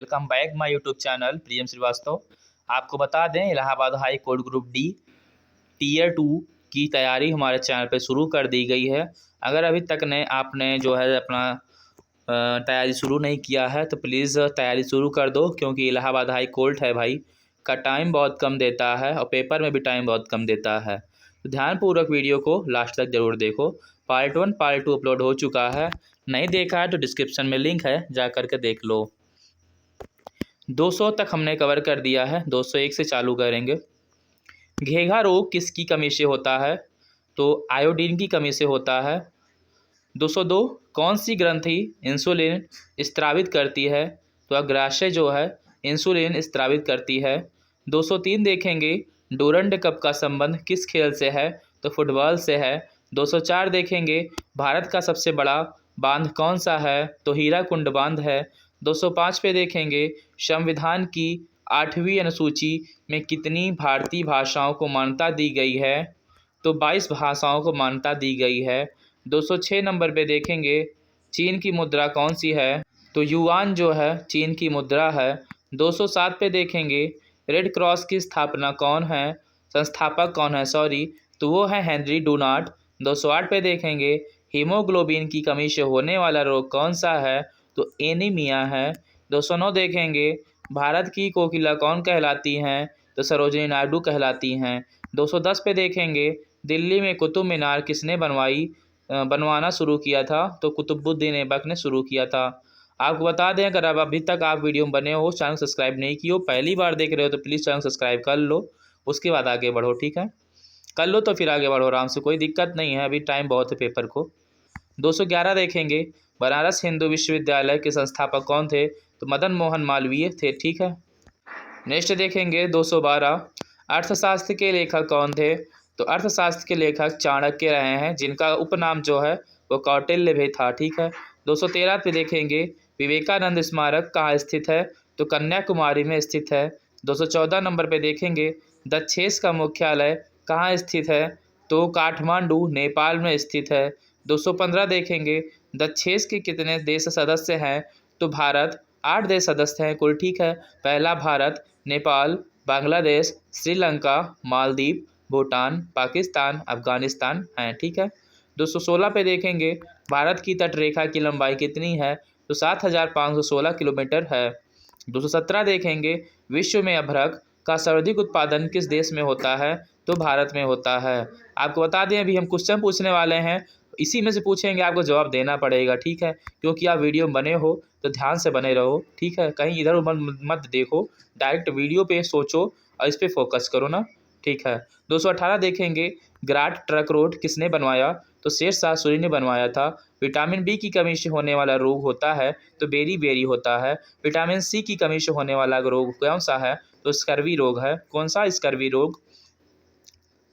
Welcome back my YouTube channel Priyam Srivastava. आपको बता दें, Allahabad high court group D tier 2 की तैयारी हमारे चैनल पे शुरू कर दी गई है। अगर अभी तक ने आपने जो है अपना तैयारी शुरू नहीं किया है तो प्लीज़ तैयारी शुरू कर दो, क्योंकि इलाहाबाद हाई कोर्ट है भाई का टाइम बहुत कम देता है और पेपर में भी टाइम बहुत कम देता है। तो ध्यानपूर्वक वीडियो को लास्ट तक ज़रूर देखो। पार्ट 1 पार्ट 2 अपलोड हो चुका है, नहीं देखा है तो डिस्क्रिप्शन में लिंक है, जा करके देख लो। 200 तक हमने कवर कर दिया है, 201 से चालू करेंगे। घेघा रोग किसकी कमी से होता है? तो आयोडीन की कमी से होता है। 202 कौन सी ग्रंथि इंसुलिन स्त्रावित करती है? तो अग्राशय जो है इंसुलिन स्त्रावित करती है। 203 देखेंगे, डूरंड कप का संबंध किस खेल से है? तो फुटबॉल से है। 204 देखेंगे, भारत का सबसे बड़ा बांध कौन सा है? तो हीराकुंड बांध है। 205 पे देखेंगे, संविधान की 8वीं अनुसूची में कितनी भारतीय भाषाओं को मान्यता दी गई है? तो 22 भाषाओं को मान्यता दी गई है। 206 नंबर पे देखेंगे, चीन की मुद्रा कौन सी है? तो युआन जो है चीन की मुद्रा है। 207 पे देखेंगे, रेड क्रॉस की स्थापना कौन है? संस्थापक कौन है, सॉरी, तो वो है हेनरी डूनार्ट। 208 पे देखेंगे, हीमोग्लोबिन की कमी से होने वाला रोग कौन सा है? तो एनीमिया है। 209 देखेंगे, भारत की कोकिला कौन कहलाती हैं? तो सरोजिनी नायडू कहलाती हैं। 210 पे देखेंगे, दिल्ली में कुतुब मीनार किसने बनवाना शुरू किया था? तो कुतुबुद्दीन ऐबक ने शुरू किया था। आपको बता दें, अगर आप अभी तक आप वीडियो में बने हो, चैनल सब्सक्राइब नहीं किए हो, पहली बार देख रहे हो तो प्लीज़ चैनल सब्सक्राइब कर लो, उसके बाद आगे बढ़ो, ठीक है? कर लो तो फिर आगे बढ़ो आराम से, कोई दिक्कत नहीं है, अभी टाइम बहुत है पेपर को। 211 देखेंगे, बनारस हिंदू विश्वविद्यालय के संस्थापक कौन थे? तो मदन मोहन मालवीय थे, ठीक है। नेक्स्ट देखेंगे 212, अर्थशास्त्र के लेखक कौन थे? तो अर्थशास्त्र के लेखक चाणक्य रहे हैं, जिनका उपनाम जो है वो कौटिल्य भी था, ठीक है। 213 पे देखेंगे, विवेकानंद स्मारक कहाँ स्थित है? तो कन्याकुमारी में स्थित है। 214 नंबर पे देखेंगे, दक्षेस का मुख्यालय कहाँ स्थित है? तो काठमांडू नेपाल में स्थित है। 215 देखेंगे, दक्षेस के कितने देश सदस्य हैं? तो भारत 8 देश सदस्य हैं कुल, ठीक है। पहला भारत, नेपाल, बांग्लादेश, श्रीलंका, मालदीव, भूटान, पाकिस्तान, अफगानिस्तान हैं, ठीक है। 216 पे देखेंगे, भारत की तटरेखा की लंबाई कितनी है? तो 7516 किलोमीटर है। 217 देखेंगे, विश्व में अभ्रक का सर्वाधिक उत्पादन किस देश में होता है? तो भारत में होता है। आपको बता दें, अभी हम क्वेश्चन पूछने वाले हैं, इसी में से पूछेंगे, आपको जवाब देना पड़ेगा, ठीक है। क्योंकि आप वीडियो में बने हो तो ध्यान से बने रहो, ठीक है। कहीं इधर उधर मत देखो, डायरेक्ट वीडियो पे सोचो और इस पे फोकस करो ना, ठीक है। 218 देखेंगे, ग्राट ट्रक रोड किसने बनवाया? तो शेरशाह सूरी ने बनवाया था। विटामिन बी की कमी से होने वाला रोग होता है तो बेरी बेरी होता है। विटामिन सी की कमी से होने वाला रोग कौन सा है? तो स्कर्वी रोग है। कौन सा स्कर्वी रोग?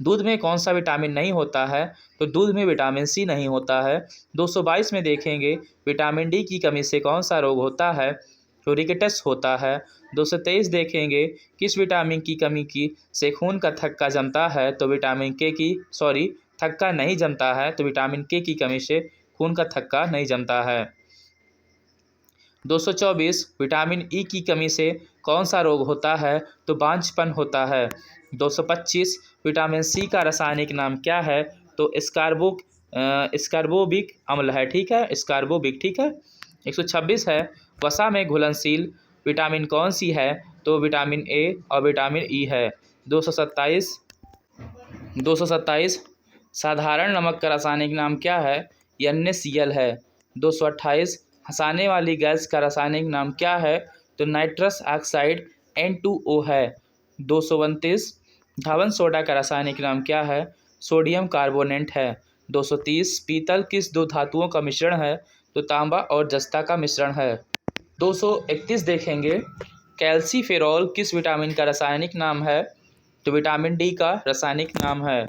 दूध में कौन सा विटामिन नहीं होता है? तो दूध में विटामिन सी नहीं होता है। 222 में देखेंगे, विटामिन डी की कमी से कौन सा रोग होता है? तो रिकेटस होता है। 223 देखेंगे, किस विटामिन की कमी की से खून का थक्का जमता है? तो विटामिन के की थक्का नहीं जमता है, तो विटामिन के की कमी से खून का थक्का नहीं जमता है। 224 विटामिन ई की कमी से कौन सा रोग होता है? तो बांझपन होता है। 225 विटामिन सी का रासायनिक नाम क्या है? तो स्कार्बोबिक अम्ल है, ठीक है, स्कार्बोबिक, ठीक है। 126 है, वसा में घुलनशील विटामिन कौन सी है? तो विटामिन ए और विटामिन ई है। 227 साधारण नमक का रासायनिक नाम क्या है? NaCl है। 228 हंसाने वाली गैस का रासायनिक नाम क्या है? तो नाइट्रस ऑक्साइड N2O है। 229 धावन सोडा का रासायनिक नाम क्या है? सोडियम कार्बोनेट है। 230 पीतल किस दो धातुओं का मिश्रण है? तो तांबा और जस्ता का मिश्रण है। 231 देखेंगे, कैल्सीफेरॉल किस विटामिन का रासायनिक नाम है? तो विटामिन डी का रासायनिक नाम है।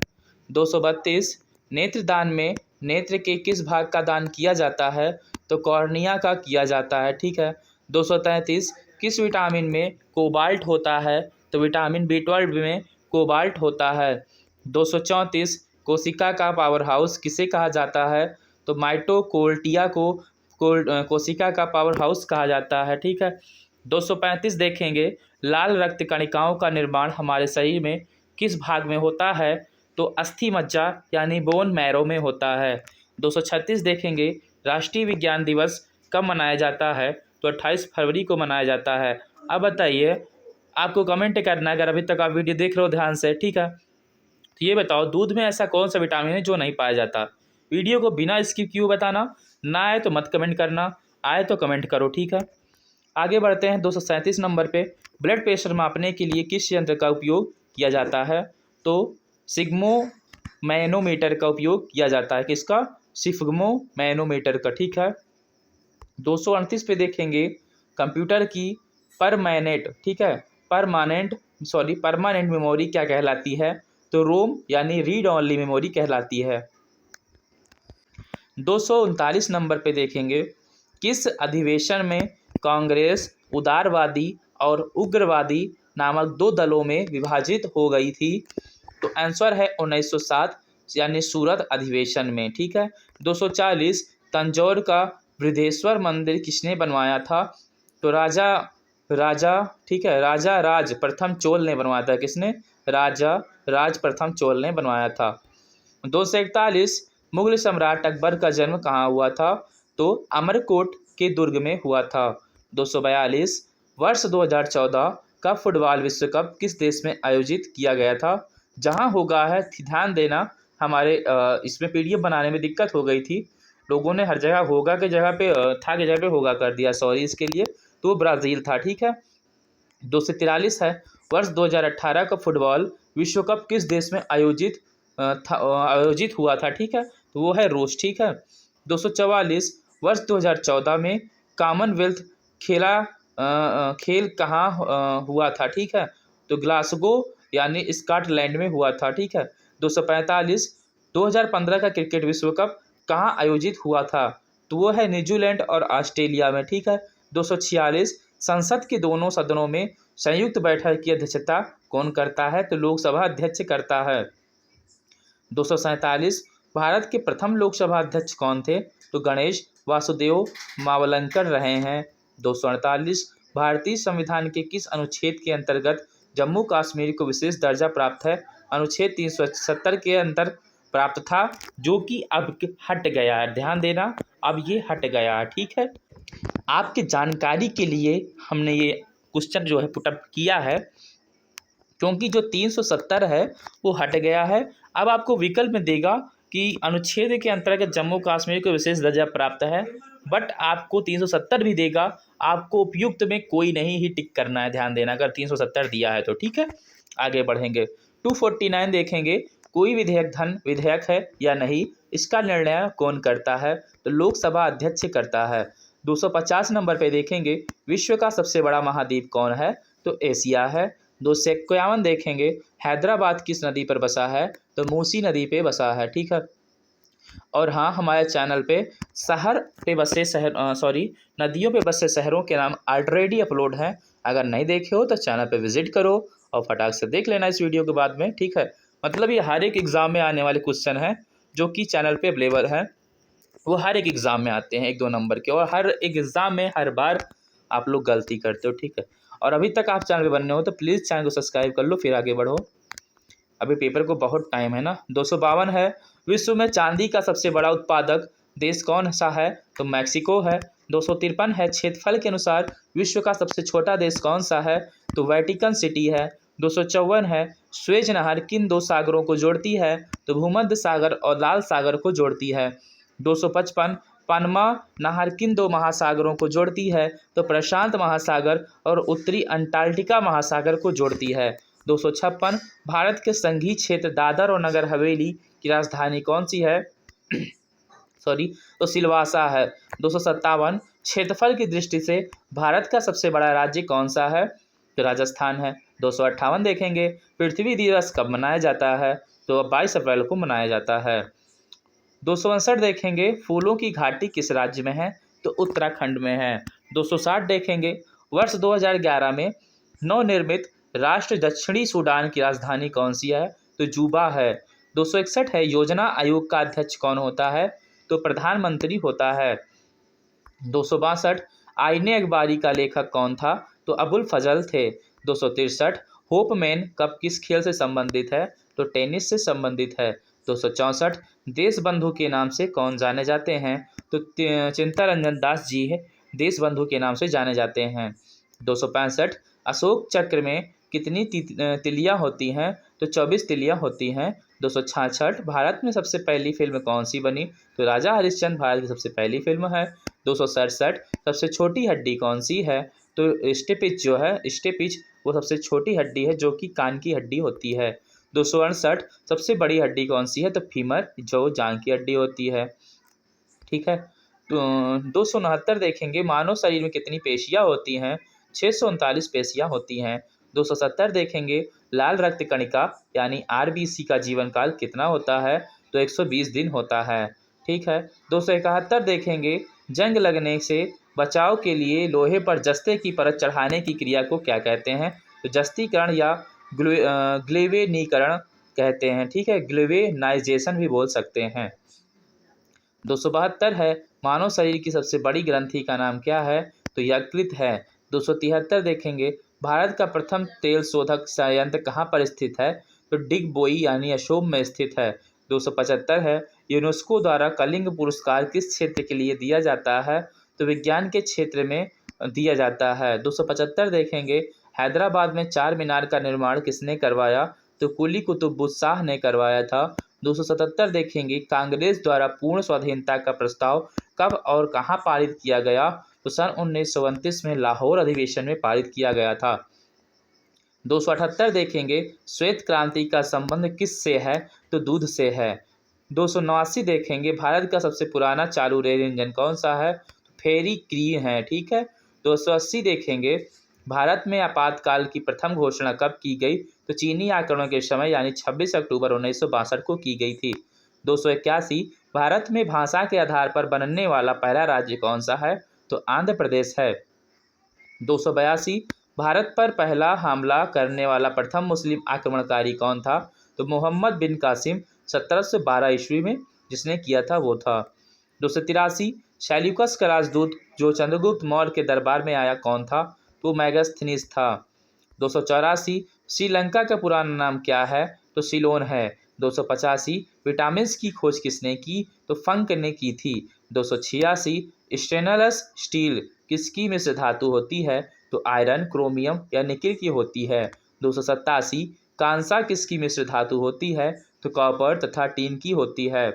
232 नेत्रदान में नेत्र के किस भाग का दान किया जाता है? तो कॉर्निया का किया जाता है, ठीक है। 233 किस विटामिन में कोबाल्ट होता है? तो विटामिन B12 में कोबाल्ट होता है। 234 कोशिका का पावर हाउस किसे कहा जाता है? तो माइटोकॉन्ड्रिया को कोशिका का पावर हाउस कहा जाता है, ठीक है। 235 देखेंगे, लाल रक्त कणिकाओं का निर्माण हमारे शरीर में किस भाग में होता है? तो अस्थि मज्जा यानी बोन मैरो में होता है। 236 देखेंगे, राष्ट्रीय विज्ञान दिवस कब मनाया जाता है? तो 28 फरवरी को मनाया जाता है। अब बताइए, आपको कमेंट करना है अगर अभी तक आप वीडियो देख रहे हो ध्यान से, ठीक है। तो ये बताओ, दूध में ऐसा कौन सा विटामिन है जो नहीं पाया जाता? वीडियो को बिना स्किप किए बताना, ना आए तो मत कमेंट करना, आए तो कमेंट करो, ठीक है। आगे बढ़ते हैं 237 नंबर पे। ब्लड प्रेशर मापने के लिए किस यंत्र का उपयोग किया जाता है? तो सिग्मोमैनोमीटर का उपयोग किया जाता है। किसका? सिग्मोमैनोमीटर का, ठीक है। 238 पे देखेंगे, कंप्यूटर की परमानेंट, ठीक है, परमानेंट मेमोरी क्या कहलाती है? तो रोम यानी रीड ऑनली मेमोरी कहलाती है। 239 नंबर पे देखेंगे, किस अधिवेशन में कांग्रेस उदारवादी और उग्रवादी नामक दो दलों में विभाजित हो गई थी? तो आंसर है 1907 यानी सूरत अधिवेशन में, ठीक है। 240 तंजौर का बृहदेश्वर मंदिर किसने बनवाया था? तो राजा ठीक है, राजा राज प्रथम चोल ने बनवाया था। किसने? राजा राज प्रथम चोल ने बनवाया था। 241 मुगल सम्राट अकबर का जन्म कहाँ हुआ था? तो अमरकोट के दुर्ग में हुआ था। 242 वर्ष 2014 का फुटबॉल विश्व कप किस देश में आयोजित किया गया था? जहां होगा है, ध्यान देना, हमारे इसमें पीडीएफ बनाने में दिक्कत हो गई थी, लोगों ने हर जगह होगा के जगह पे था के जगह पे होगा कर दिया, सॉरी इसके लिए। तो ब्राज़ील था, ठीक है। 243 है, वर्ष 2018 का फुटबॉल विश्व कप किस देश में आयोजित हुआ था? ठीक है, तो वो है रूस, ठीक है। 244 वर्ष 2014 में कॉमनवेल्थ खेल कहाँ हुआ था? ठीक है, तो ग्लासगो यानी स्कॉटलैंड में हुआ था, ठीक है। 245 2015 का क्रिकेट विश्व कप कहाँ आयोजित हुआ था? तो वो है न्यूजीलैंड और ऑस्ट्रेलिया में, ठीक है। 246 संसद के दोनों सदनों में संयुक्त बैठक की अध्यक्षता कौन करता है? तो लोकसभा अध्यक्ष करता है। 247 भारत के प्रथम लोकसभा अध्यक्ष कौन थे? तो गणेश वासुदेव मावलंकर रहे हैं। 248 भारतीय संविधान के किस अनुच्छेद के अंतर्गत जम्मू कश्मीर को विशेष दर्जा प्राप्त है? अनुच्छेद 370 के अंतर प्राप्त था, जो कि अब हट गया है। ध्यान देना, अब ये हट गया है, ठीक है। आपके जानकारी के लिए हमने ये क्वेश्चन जो है पुटअप किया है, क्योंकि जो 370 है वो हट गया है। अब आपको विकल्प में देगा कि अनुच्छेद के अंतर्गत जम्मू कश्मीर को विशेष दर्जा प्राप्त है, बट आपको 370 भी देगा, आपको उपयुक्त में कोई नहीं ही टिक करना है। ध्यान देना, अगर 370 दिया है तो, ठीक है। आगे बढ़ेंगे, 249 देखेंगे, कोई विधेयक है या नहीं, इसका निर्णय कौन करता है? तो लोकसभा अध्यक्ष करता है। 250 नंबर पे देखेंगे, विश्व का सबसे बड़ा महाद्वीप कौन है? तो एशिया है। 251 देखेंगे, हैदराबाद किस नदी पर बसा है? तो मूसी नदी पे बसा है, ठीक है। और हाँ, हमारे चैनल पे नदियों पे बसे शहरों के नाम ऑलरेडी अपलोड हैं, अगर नहीं देखे हो तो चैनल पे विजिट करो और फटाक से देख लेना इस वीडियो के बाद में, ठीक है। मतलब ये हर एक एग्ज़ाम में आने वाले क्वेश्चन हैं जो कि चैनल पे अवेलेबल हैं, वो हर एक एग्ज़ाम में आते हैं 1-2 नंबर के, और हर एक एग्ज़ाम में हर बार आप लोग गलती करते हो, ठीक है। और अभी तक आप चैनल पे बनने हो तो प्लीज़ चैनल को सब्सक्राइब कर लो, फिर आगे बढ़ो, अभी पेपर को बहुत टाइम है ना। 252 है, विश्व में चांदी का सबसे बड़ा उत्पादक देश कौन सा है? तो मैक्सिको है। 253 है, क्षेत्रफल के अनुसार विश्व का सबसे छोटा देश कौन सा है? तो वेटिकन सिटी है। 254 है, स्वेज नहर किन दो सागरों को जोड़ती है? तो भूमध्य सागर और लाल सागर को जोड़ती है। 255 पनमा नहर किन दो महासागरों को जोड़ती है? तो प्रशांत महासागर और उत्तरी अंटार्कटिका महासागर को जोड़ती है। 256 भारत के संघीय क्षेत्र दादर और नगर हवेली की राजधानी कौन सी है? तो सिलवासा है। 257 क्षेत्रफल की दृष्टि से भारत का सबसे बड़ा राज्य कौन सा है? तो राजस्थान है। 258 देखेंगे, पृथ्वी दिवस कब मनाया जाता है? तो 22 अप्रैल को मनाया जाता है। 259 देखेंगे, फूलों की घाटी किस राज्य में है? तो उत्तराखंड में है। 260 देखेंगे, वर्ष 2011 में नवनिर्मित राष्ट्र दक्षिणी सूडान की राजधानी कौन सी है? तो जूबा है। 261 है, योजना आयोग का अध्यक्ष कौन होता है? तो प्रधानमंत्री होता है। 262 आईने अखबारी का लेखक कौन था? तो अबुल फजल थे। 263 होपमैन कप किस खेल से संबंधित है? तो टेनिस से संबंधित है। 264 देश बंधु के नाम से कौन जाने जाते हैं? तो चिंतारंजन दास जी है देश बंधु के नाम से जाने जाते हैं। 265 अशोक चक्र में कितनी तिलियां होती हैं? तो 24 तिलियां होती हैं। 266 भारत में सबसे पहली फिल्म कौन सी बनी? तो राजा हरिश्चंद्र भारत की सबसे पहली फिल्म है। 267 सबसे छोटी हड्डी कौन सी है? तो स्टेपिच जो है, स्टेपिच वो सबसे छोटी हड्डी है जो कि कान की हड्डी होती है। 268 सबसे बड़ी हड्डी कौन सी है? तो फीमर जो जांघ की हड्डी होती है। ठीक है। तो 269 देखेंगे मानव शरीर में कितनी पेशियां होती हैं? 639 पेशियां होती हैं। 270 देखेंगे लाल रक्त कणिका यानी आरबीसी का जीवन काल कितना होता है? तो 120 दिन होता है। ठीक है। 271 देखेंगे जंग लगने से बचाव के लिए लोहे पर जस्ते की परत चढ़ाने की क्रिया को क्या कहते हैं? तो जस्तीकरण या ग्लेवेनीकरण कहते हैं। ठीक है, ग्लेवेनाइजेशन भी बोल सकते हैं। 272 है मानव शरीर की सबसे बड़ी ग्रंथि का नाम क्या है? तो यकृत है। 273 देखेंगे भारत का प्रथम तेल शोधक संयंत्र कहाँ पर स्थित है? तो डिगबोई यानी असोम में स्थित है। 275 है यूनेस्को द्वारा कलिंग पुरस्कार किस क्षेत्र के लिए दिया जाता है? तो विज्ञान के क्षेत्र में दिया जाता है। 275 देखेंगे हैदराबाद में चार मीनार का निर्माण किसने करवाया? तो कुली कुतुबुद्दीन शाह ने करवाया था। 277 देखेंगे कांग्रेस द्वारा पूर्ण स्वाधीनता का प्रस्ताव कब और कहां पारित किया गया? तो सन 1929 में लाहौर अधिवेशन में पारित किया गया था। 278 देखेंगे श्वेत क्रांति का संबंध किस से है? तो दूध से है। 289 देखेंगे भारत का सबसे पुराना चालू रेल इंजन कौन सा है? तो फेरी क्रीन है। ठीक है। 280 देखेंगे भारत में आपातकाल की प्रथम घोषणा कब की गई? तो चीनी आक्रमण के समय यानी 26 अक्टूबर 1962 को की गई थी। 281 भारत में भाषा के आधार पर बनने वाला पहला राज्य कौन सा है? तो आंध्र प्रदेश है। 282 भारत पर पहला हमला करने वाला प्रथम मुस्लिम आक्रमणकारी कौन था? तो मोहम्मद बिन कासिम 1712 ईस्वी में जिसने किया था वो था। 283 शैल्यूकस का राजदूत जो चंद्रगुप्त मौर्य के दरबार में आया कौन था? तो मैगस्थनीस था। 284 श्रीलंका का पुराना नाम क्या है? तो सिलोन है। 285 विटामिन की खोज किसने की? तो फंक ने की थी। 286 स्टेनलेस स्टील किसकी मिश्र धातु होती है? तो आयरन, क्रोमियम या निकिल की होती है। 287 कांसा किसकी मिश्र धातु होती है? तो कॉपर तथा टीन की होती है।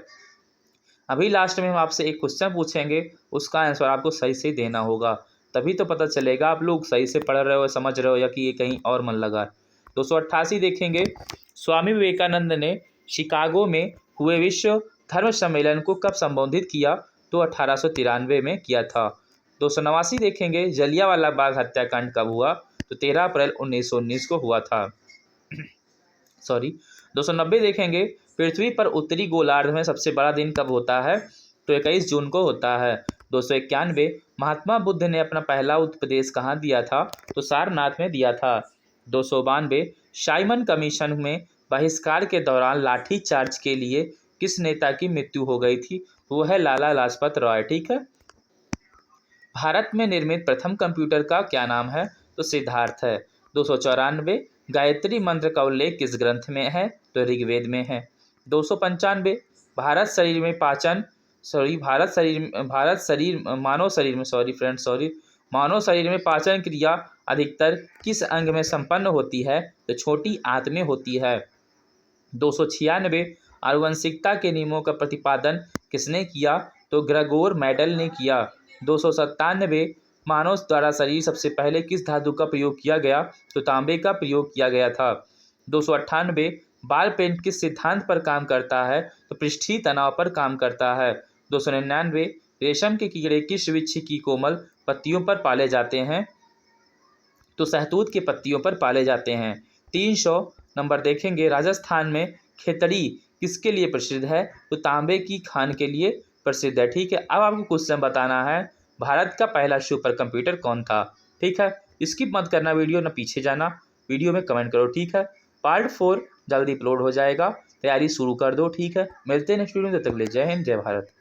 अभी लास्ट में हम आपसे एक क्वेश्चन पूछेंगे, उसका आंसर आपको सही से देना होगा, तभी तो पता चलेगा आप लोग सही से पढ़ रहे हो, समझ रहे हो, या कि ये कहीं और मन लगा। 288 देखेंगे स्वामी विवेकानंद ने शिकागो में हुए विश्व धर्म सम्मेलन को कब संबोधित किया? तो 1893 में किया था। 289 देखेंगे जलियांवाला बाग हत्याकांड कब हुआ? तो 13 अप्रैल 1919 को हुआ था। सॉरी। 290 देखेंगे पृथ्वी पर उत्तरी गोलार्ध में सबसे बड़ा दिन कब होता है? तो 21 जून को होता है। 291 महात्मा बुद्ध ने अपना पहला उपदेश कहाँ दिया था? तो सारनाथ में दिया था। 292 साइमन कमीशन में बहिष्कार के दौरान लाठी चार्ज के लिए किस नेता की मृत्यु हो गई थी? वो है लाला लाजपत राय। ठीक है। भारत में निर्मित प्रथम कंप्यूटर का क्या नाम है? तो सिद्धार्थ है। 294 गायत्री मंत्र का उल्लेख किस ग्रंथ में है? तो ऋग्वेद में है। 295 मानव शरीर में पाचन क्रिया अधिकतर किस अंग में संपन्न होती है? तो छोटी आंत में होती है। 296 आनुवंशिकता के नियमों का प्रतिपादन किसने किया? तो ग्रेगोर मेंडल ने किया। 297 मानव द्वारा शरीर सबसे पहले किस धातु का प्रयोग किया गया? तो तांबे का प्रयोग किया गया था। 298 बाल पेन किस सिद्धांत पर काम करता है? तो पृष्ठीय तनाव पर काम करता है। 299 रेशम के कीड़े किस वृक्ष की कोमल पत्तियों पर पाले जाते हैं? तो सहतूत के पत्तियों पर पाले जाते हैं। 300 नंबर देखेंगे राजस्थान में खेतड़ी किसके लिए प्रसिद्ध है? तो तांबे की खान के लिए प्रसिद्ध है। ठीक है। अब आपको क्वेश्चन बताना है भारत का पहला सुपर कंप्यूटर कौन था? ठीक है। स्किप मत करना वीडियो, ना पीछे जाना, वीडियो में कमेंट करो। ठीक है। पार्ट 4 जल्दी अपलोड हो जाएगा, तैयारी शुरू कर दो। ठीक है। मिलते हैं नेक्स्ट वीडियो में, तब तक ले जय हिंद जय भारत।